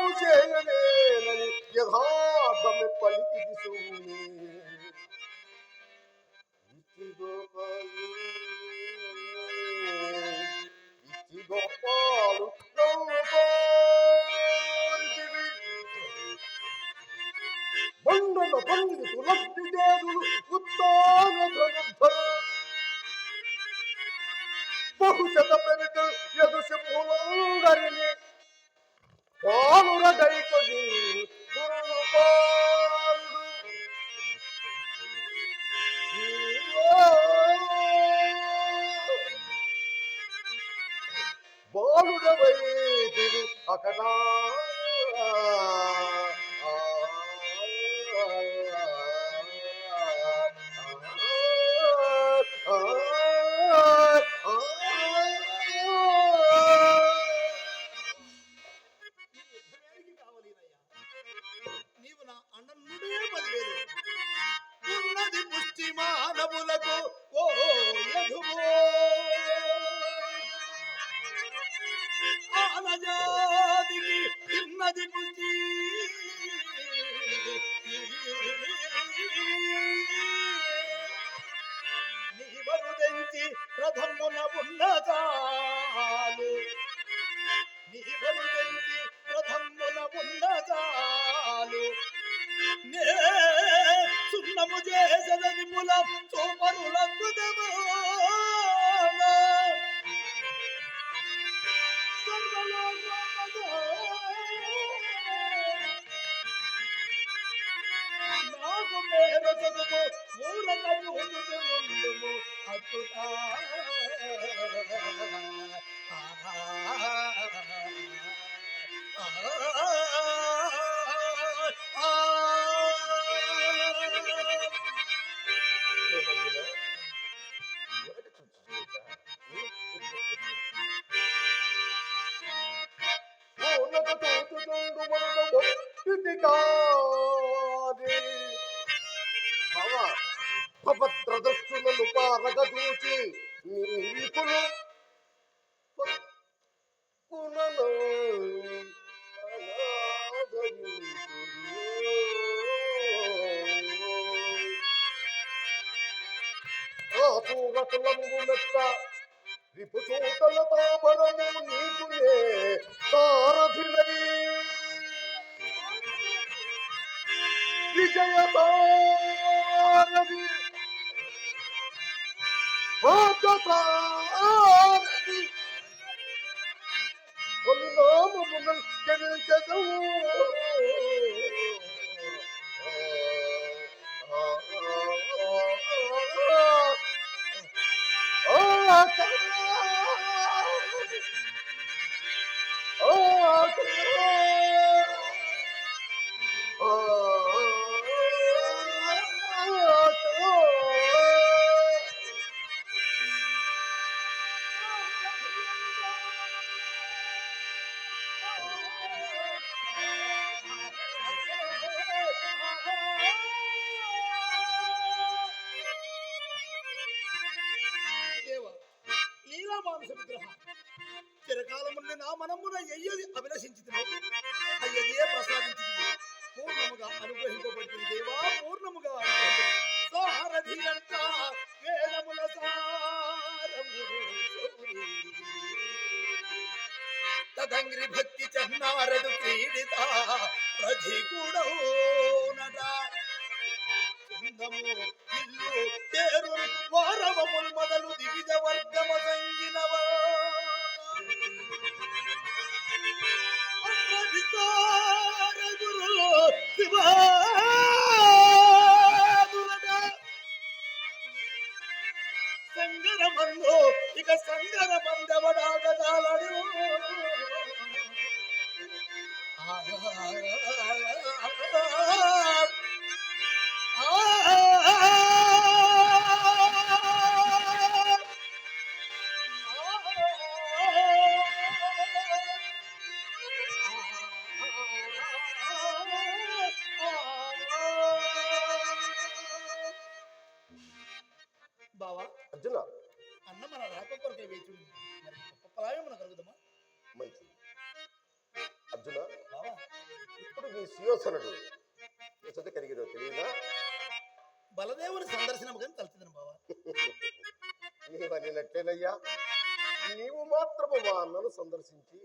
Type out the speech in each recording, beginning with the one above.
యుద్ధము చేయలేనని యథార్థమే పలికిది సౌమ్యే. ఇచ్చి గోపాలు ఇచ్చి గోపాలు బండల పండితు లబ్ధి చేదులు ఉత్తాన ధనుర్ధర బహుశత పెరిత ఎదుసి పూలంగరిని పాలుర దైకొది గురుపాలుడు బాలుడవైతివి అకటా నీవు నా అన్నన్నుడే పదివేలు ఉన్నది పుష్టి మానవులకు ఓ యధువో ఆనజాతికి తిన్నది పుష్టి నీవరు తెంచి రథమున ఉన్న చాలు నీవరు తెంచి రథమున ఉన్న చాలు నే సున్నము చేసదని ముల చూపరులద్భుతము నాకు పేరు చదువు ఊరక చూచుచుండుము అచ్యుతా భద్రదస్సులను పారగ చూచి నీకులు పక్కునను ఆసూరకులంగు మెచ్చ రిపుచూతల తాపరము నీకులే సారథిలై విజయ సారథి సారథి నామమును జనించదు చిరకాలం నుండి నా మనమున ఎయ్యది అభిలషించుతున్నావు అయ్యదే ప్రసాదించింది పూర్ణముగా అనుగ్రహింపబడుతుంది దేవా పూర్ణముగా సారథి అంట వేదముల సారము తదంగ్రి భక్తి చన్నారడు క్రీడిత రథి కూడా చిందము ఇల్లు తేరు వారవముల్ మొదలు దివిజ వర్గమ సంగినవ సంగర మందు ఇక సంగర మందవడాగదాలడు బావా అర్జున అన్న మన రాక కొరకే వేచి మరి గొప్ప ఫలామే మన కలుగుదమా మంచిది అర్జున బావా నీ సుయోధనుడు ఎచ్చట కలిగినో తెలియదా? బలదేవుని సందర్శనం కానీ తలుచుదని బావా. నీవనినట్లేనయ్యా, నీవు మాత్రము మా అన్నను సందర్శించి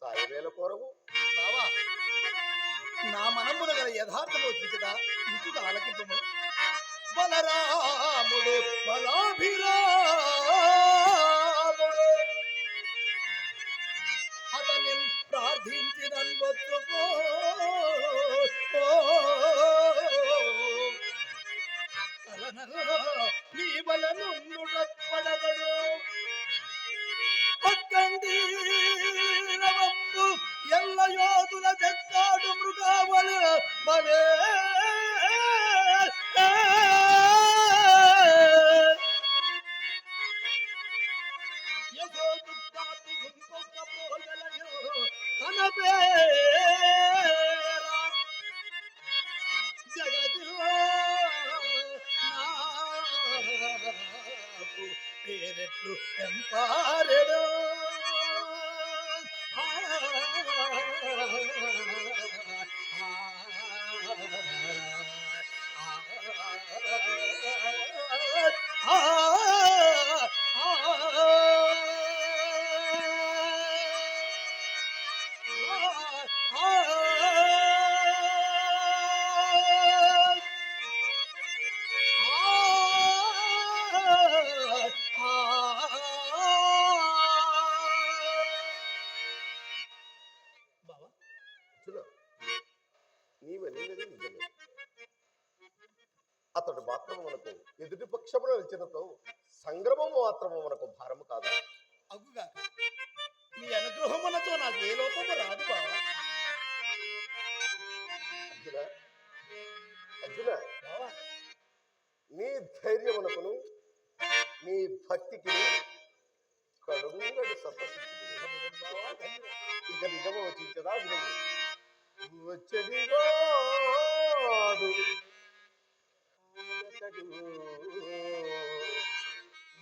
సాయవేల కోరవు. బావా, నా మనమున గల యథార్థము చూచదా ఇంచుగా ఆలకింపము. బలరాముడు బలాభిరాముడు అతని ప్రార్థించిన వచ్చుకో నీ బలనుండు పడగడు పక్కండీరవప్పు ఎల్ల యోధుల చెక్కాడు మృగావల బలే తన పేరా జగతిలో నాకు పేరెట్లు ఎంపారెడు బావా, చూడు, నీవనిన్నది నిజమే. అతడు మాత్రము మనకు ఎదుటి పక్షమున నిలిచినతో సంగ్రమము మాత్రము మనకు భారము కాదా? అగుగా నీ అనుగ్రహమునతో నాకు ఏ లోపము రాదు బావా. అర్జున, అర్జున, బావా, నీ ధైర్యమునకును నీ భక్తికి కడుంగడు సంతసించింది. బావా, ధన్యవాదాలు. ఇక నిజము వచ్చించదా వినము. వచ్చడివాడు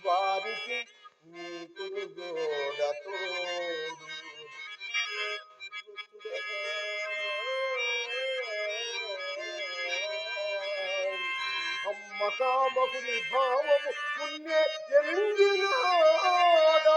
వారికి నీకు గోడతోడు అమ్మ కామకుని భావము పుణ్య ఎరింగినాడా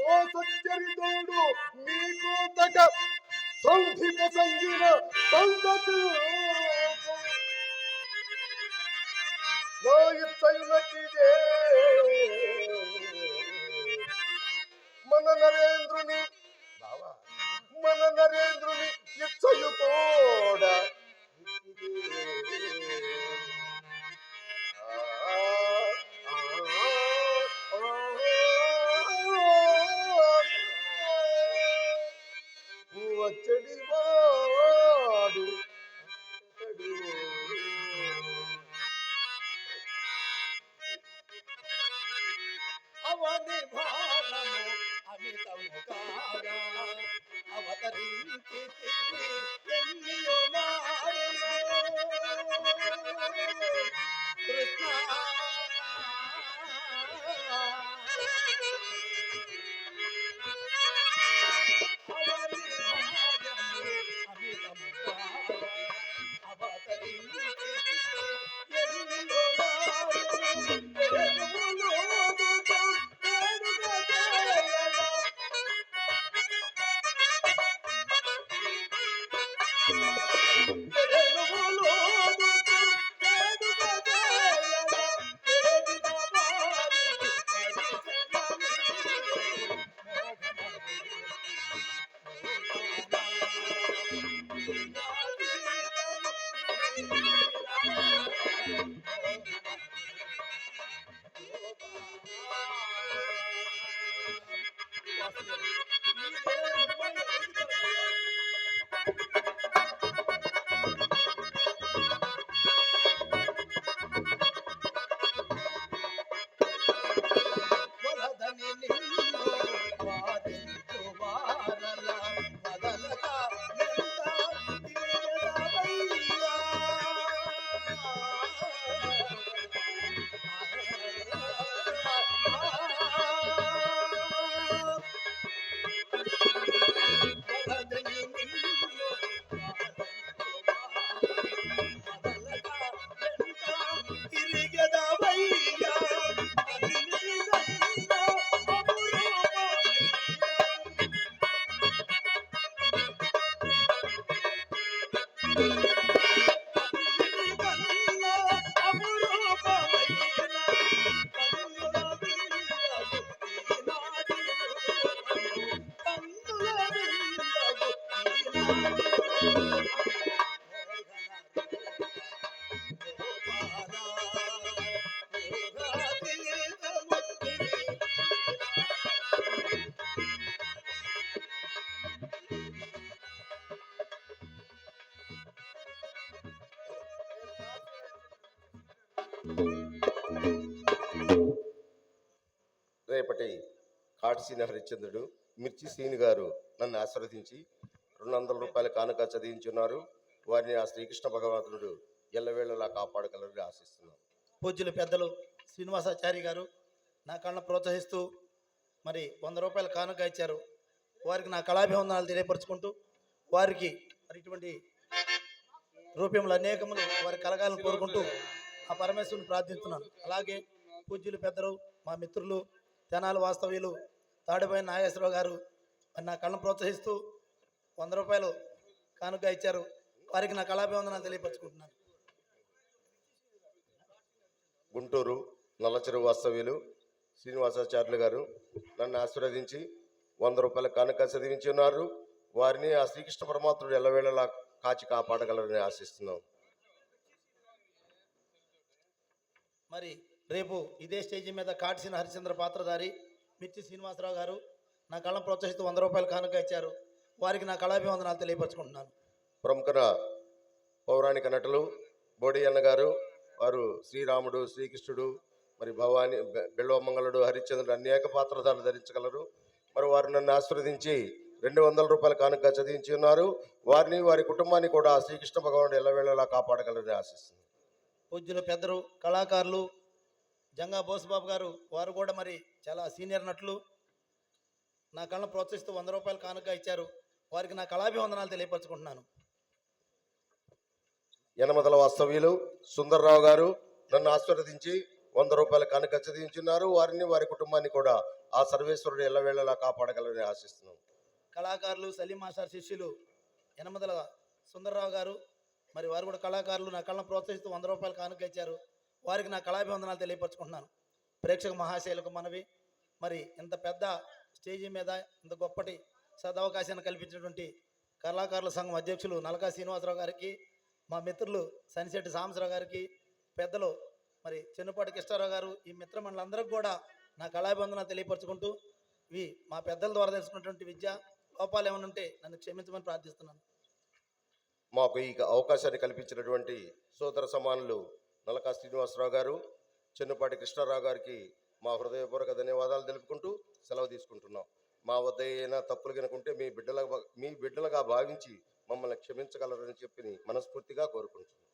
ఓ సచ్చరితోడు నీకు తగ సంధిప సంగిన సంగతి లోయిచ్చయునకిదే మన నరేంద్రుని బావా, మన నరేంద్రుని ఇచ్చయు తోడ వచ్చడి వాడు అవని భారము అమితము కాగా అవతరించి ఎన్నియో మారును కృష్ణ అవని భారము అమితము కాగా అవతరించి ఎన్నియో అన్నిటికన్నా అపురూపమైన కన్నుల విందగు ఈనాటి రూపము. కన్నుల విందగు ఈనాటి రేపటి కాట్సీని హరిశ్చంద్రుడు మిర్చి సీని గారు నన్ను ఆశీర్వదించి 200 రూపాయల కానుక చదివించున్నారు. వారిని ఆ శ్రీకృష్ణ భగవంతుడు ఎల్లవేళలా కాపాడగలరని ఆశిస్తున్నాను. పూజ్యులు పెద్దలు శ్రీనివాసాచారి గారు నా కళ్ళను ప్రోత్సహిస్తూ మరి 100 రూపాయల కానుక ఇచ్చారు. వారికి నా కళాభివందనాలు తెలియపరుచుకుంటూ వారికి మరి ఇటువంటి రూపములు అనేకములు వారి కలగాలను కోరుకుంటూ ఆ పరమేశ్వరుని ప్రార్థిస్తున్నాను. అలాగే పూజ్యులు పెద్దలు మా మిత్రులు తెనాలి వాస్తవ్యులు తాడిపోయిన నాగేశ్వరరావు గారు మరి నా కళ్ళను ప్రోత్సహిస్తూ 100 రూపాయలు కానుక ఇచ్చారు. వారికి నా కళాభివందనాలు తెలియపరుచుకుంటున్నాను. గుంటూరు నల్లచెరువు వాస్తవ్యులు శ్రీనివాసాచార్యులు గారు నన్ను ఆశీర్వదించి 100 రూపాయల కానుక చదివించి ఉన్నారు. వారిని ఆ శ్రీకృష్ణ పరమాత్ముడు ఎల్లవేళలా కాచి కాపాడగలరని ఆశిస్తున్నాం. మరి రేపు ఇదే స్టేజీ మీద కాటిసిన హరిశ్చంద్ర పాత్రధారి మిర్చి శ్రీనివాసరావు గారు నా కళ్ళను ప్రోత్సహిస్తూ 100 రూపాయల కానుక ఇచ్చారు. వారికి నా కళాభివందనాలు తెలియపరుచుకుంటున్నాను. ప్రముఖ పౌరాణిక నటులు బోడి అన్న గారు వారు శ్రీరాముడు శ్రీకృష్ణుడు మరి భవాని బిల్వమంగళుడు హరిశ్చంద్రుడు అనేక పాత్రధారులు ధరించగలరు. మరి వారు నన్ను ఆశీర్వదించి 200 రూపాయల కానుక చదివించి ఉన్నారు. వారిని వారి కుటుంబాన్ని కూడా శ్రీకృష్ణ భగవానుడు ఎల్లవేళలా కాపాడగలరని ఆశిస్తుంది. పూజ్యులు పెద్దలు కళాకారులు జంగా బోసుబాబు గారు వారు కూడా మరి చాలా సీనియర్ నటులు నా కళ్ళను ప్రోత్సహిస్తూ 100 రూపాయల కానుక ఇచ్చారు. వారికి నా కళాభివందనాలు తెలియపరుచుకుంటున్నాను. యనమదల వాస్తవ్యులు సుందర్రావు గారు నన్ను ఆశీర్వదించి 100 రూపాయల కానుక చదివించున్నారు. వారిని వారి కుటుంబాన్ని కూడా ఆ సర్వేశ్వరుడు ఎల్లవేళలా కాపాడగలరని ఆశిస్తున్నాం. కళాకారులు సలీం మాస్టర్ శిష్యులు యనమదల సుందర్రావు గారు మరి వారు కూడా కళాకారులు నా కళ్ళను ప్రోత్సహిస్తూ 100 రూపాయల కానుక ఇచ్చారు. వారికి నా కళాభివందనాలు తెలియపరుచుకుంటున్నాను. ప్రేక్షక మహాశైలకు మనవి, మరి ఇంత పెద్ద స్టేజీ మీద ఇంత గొప్పటి సదవకాశాన్ని కల్పించినటువంటి కళాకారుల సంఘం అధ్యక్షులు నలకా శ్రీనివాసరావు గారికి, మా మిత్రులు సనిశెట్టి సాంబశివరావు గారికి, పెద్దలు మరి చెన్నుపాటి కృష్ణారావు గారు, ఈ మిత్రమండలందరికీ కూడా నా కళాభివందనాలు తెలియపరుచుకుంటూ ఇవి మా పెద్దల ద్వారా తెలుసుకున్నటువంటి విద్య లోపాలు ఏమైనా ఉంటే నన్ను క్షమించమని ప్రార్థిస్తున్నాను. మాకు ఈ అవకాశాన్ని కల్పించినటువంటి సోదర సమానులు నలకా శ్రీనివాసరావు గారు, చెన్నుపాటి కృష్ణారావు గారికి మా హృదయపూర్వక ధన్యవాదాలు తెలుపుకుంటూ సెలవు తీసుకుంటున్నాం. మా వద్ద ఏదైనా తప్పులు కనుకుంటే మీ బిడ్డలుగా భావించి మమ్మల్ని క్షమించగలరని చెప్పి మనస్ఫూర్తిగా కోరుకుంటున్నాం.